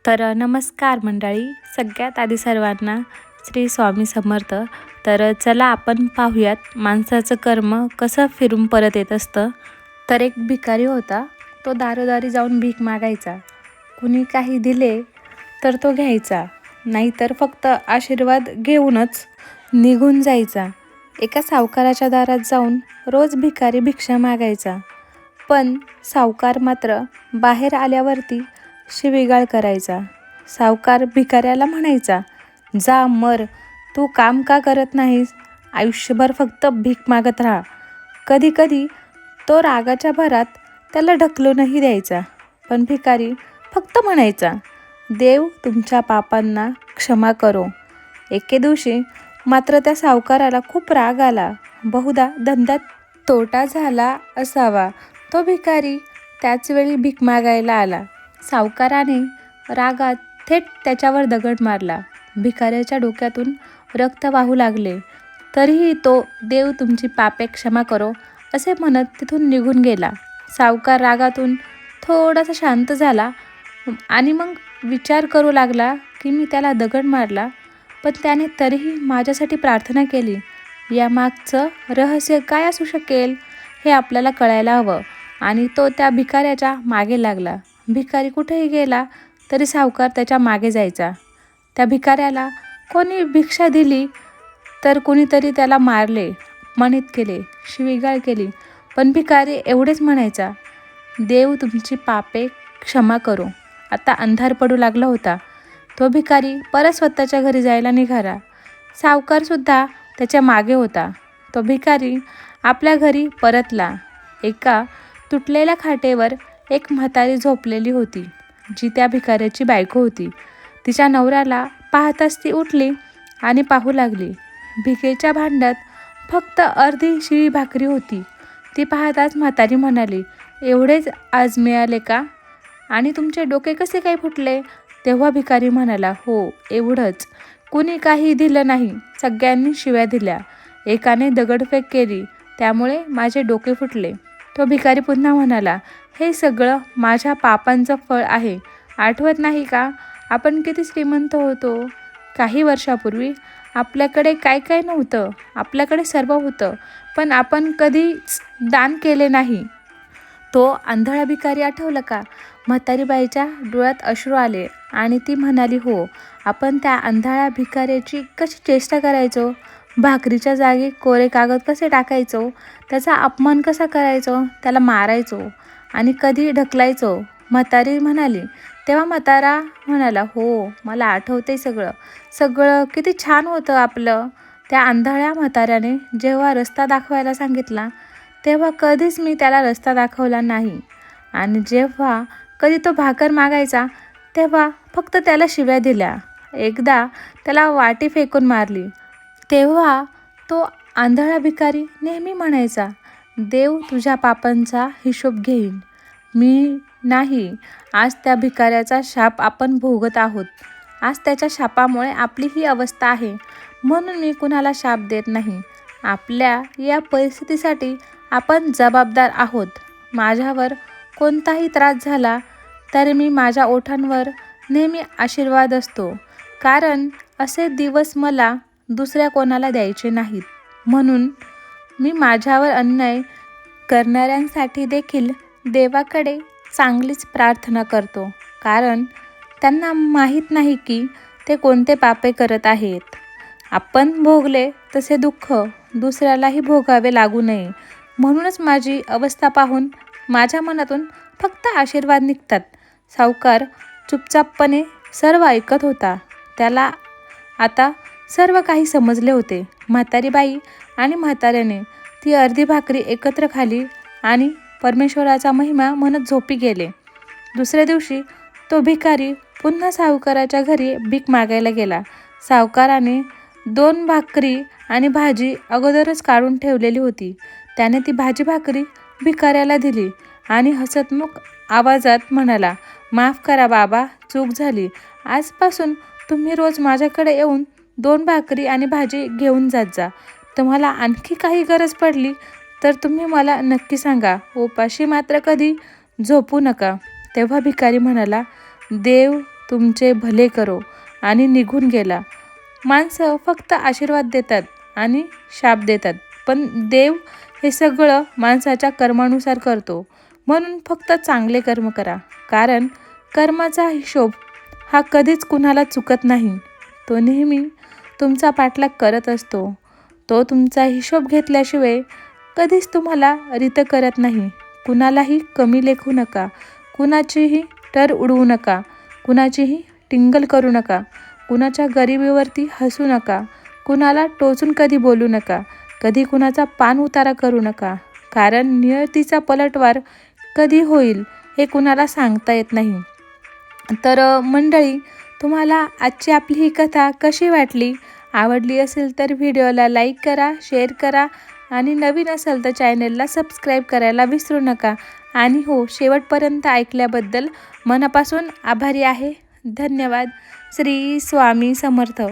नमस्कार मंडळी, सगळ्यात आधी सर्वांना श्री स्वामी समर्थ. चला आपण पाहूयात माणसाचं कर्म कसं फिरून परत येत असतं. एक भिकारी होता. तो दारोदारी जाऊन भीक मागायचा. कुणी काही दिले तर तो घ्यायचा, नाहीतर फक्त आशीर्वाद घेऊनच निघून जायचा. एका सावकाराच्या दारात जाऊन रोज भिकारी भिक्षा मागायचा. पण सावकार मात्र बाहेर आल्यावरती शिवीगाळ करायचा. सावकार भिकाऱ्याला म्हणायचा, जा मर, तू काम का करत नाहीस? आयुष्यभर फक्त भीक मागत राहा. कधी कधी तो रागाच्या भरात त्याला ढकलूनही द्यायचा. पण भिकारी फक्त म्हणायचा, देव तुमच्या पापांना क्षमा करो. एके दिवशी मात्र त्या सावकाराला खूप राग आला. बहुधा धंद्यात तोटा झाला असावा. तो भिकारी त्याच वेळी भीक मागायला आला. सावकाराने रागात थेट त्याच्यावर दगड मारला. भिकाऱ्याच्या डोक्यातून रक्त वाहू लागले. तरीही तो देव तुमची पापे क्षमा करो असे म्हणत तिथून निघून गेला. सावकार रागातून थोडासा शांत झाला आणि मग विचार करू लागला की मी त्याला दगड मारला, पण त्याने तरीही माझ्यासाठी प्रार्थना केली. यामागचं रहस्य काय असू शकेल हे आपल्याला कळायला हवं. आणि तो त्या भिकाऱ्याच्या मागे लागला. भिकारी कुठेही गेला तरी सावकार त्याच्या मागे जायचा. त्या भिकाऱ्याला कोणी भिक्षा दिली तर कोणीतरी त्याला मारले, अपमानित केले, शिवीगाळ केली, पण भिकारी एवढेच म्हणायचा, देव तुमची पापे क्षमा करो. आता अंधार पडू लागला होता. तो भिकारी परत स्वतःच्या घरी जायला निघाला. सावकारसुद्धा त्याच्या मागे होता. तो भिकारी आपल्या घरी परतला. एका तुटलेल्या खाटेवर एक म्हातारी झोपलेली होती, जी त्या भिकाऱ्याची बायको होती. तिच्या नवऱ्याला पाहताच ती उठली आणि पाहू लागली. भिकेच्या भांड्यात फक्त अर्धी शिळी भाकरी होती. ती पाहताच म्हातारी म्हणाली, एवढेच आज मिळाले का? आणि तुमचे डोके कसे काय फुटले? तेव्हा भिकारी म्हणाला, हो एवढंच, कुणी काही दिलं नाही, सगळ्यांनी शिव्या दिल्या, एकाने दगडफेक केली, त्यामुळे माझे डोके फुटले. तो भिकारी पुन्हा म्हणाला, हे सगळं माझ्या पापांचं फळ आहे. आठवत नाही का आपण किती श्रीमंत होतो? काही वर्षापूर्वी आपल्याकडे काय काय नव्हतं, आपल्याकडे सर्व होतं, पण आपण कधीच दान केले नाही. तो आंधळा भिकारी आठवलं का? म्हातारी बाईच्या डोळ्यात अश्रू आले आणि ती म्हणाली, हो, आपण त्या आंधळ्या भिकाऱ्याची कशी चेष्टा करायचो, भाकरीच्या जागी कोरे कागद कसे टाकायचो, त्याचा अपमान कसा करायचो, त्याला मारायचो आणि कधी ढकलायचो. म्हातारी म्हणाली. तेव्हा म्हातारा म्हणाला, हो मला आठवते सगळं किती छान होतं आपलं. त्या आंधळ्या म्हाताऱ्याने जेव्हा रस्ता दाखवायला सांगितला तेव्हा कधीच मी त्याला रस्ता दाखवला नाही. आणि जेव्हा कधी तो भाकर मागायचा तेव्हा फक्त त्याला शिव्या दिल्या. एकदा त्याला वाटी फेकून मारली. तेव्हा तो आंधळा भिकारी नेहमी म्हणायचा, देव तुझ्या पापांचा हिशोब घेईन. मी नाही. आज त्या भिकाऱ्याचा शाप आपण भोगत आहोत. आज त्याच्या शापामुळे आपली ही अवस्था आहे. म्हणून मी कुणाला शाप देत नाही. आपल्या या परिस्थितीसाठी आपण जबाबदार आहोत. माझ्यावर कोणताही त्रास झाला तरी मी माझ्या ओठांवर नेहमी आशीर्वाद असतो, कारण असे दिवस मला दुसऱ्या कोणाला द्यायचे नाहीत. म्हणून मी माझ्यावर अन्याय करणाऱ्यांसाठी देखील देवाकडे चांगलीच प्रार्थना करतो, कारण त्यांना माहीत नाही की ते कोणते पापे करत आहेत. आपण भोगले तसे दुःख दुसऱ्यालाही भोगावे लागू नये. म्हणूनच माझी अवस्था पाहून माझ्या मनातून फक्त आशीर्वाद निघतात. सावकार चुपचापपणे सर्व ऐकत होता. त्याला आता सर्व काही समजले होते. म्हातारी बाई आणि म्हाताऱ्याने ती अर्धी भाकरी एकत्र खाली आणि परमेश्वराचा महिमा म्हणत झोपी गेले. दुसऱ्या दिवशी तो भिकारी पुन्हा सावकाराच्या घरी भीक मागायला गेला. सावकाराने 2 भाकरी आणि भाजी अगोदरच काढून ठेवलेली होती. त्याने ती भाजी भाकरी भिकाऱ्याला दिली आणि हसतमुख आवाजात म्हणाला, माफ करा बाबा, चूक झाली. आजपासून तुम्ही रोज माझ्याकडे येऊन 2 भाकरी आणि भाजी घेऊन जात जा. तुम्हाला आणखी काही गरज पडली तर तुम्ही मला नक्की सांगा. उपाशी मात्र कधी झोपू नका. तेव्हा भिकारी म्हणाला, देव तुमचे भले करो आणि निघून गेला. माणसं फक्त आशीर्वाद देतात आणि शाप देतात, पण देव हे सगळं माणसाच्या कर्मानुसार करतो. म्हणून फक्त चांगले कर्म करा, कारण कर्माचा हिशोब हा कधीच कुणाला चुकत नाही. तो नेहमी तुमचा पाठलाग करत असतो. तो तुमचा हिशोब घेतल्याशिवाय कधीच तुम्हाला रित करत नाही. कुणालाही कमी लेखू नका, कुणाचीही टर उडवू नका, कुणाचीही टिंगल करू नका, कुणाच्या गरिबीवरती हसू नका, कुणाला टोचून कधी बोलू नका, कधी कुणाचा पान उतारा करू नका, कारण नियतीचा पलटवार कधी होईल हे कुणाला सांगता येत नाही. तर मंडळी, तुम्हाला आजची आपली ही कथा कशी वाटली? आवडली असेल तर व्हिडिओला लाईक करा, शेअर करा आणि नवीन असेल तर चॅनलला सबस्क्राईब करायला विसरू नका. आणि हो, शेवटपर्यंत ऐकल्याबद्दल मनापासून आभारी आहे. धन्यवाद. श्री स्वामी समर्थ.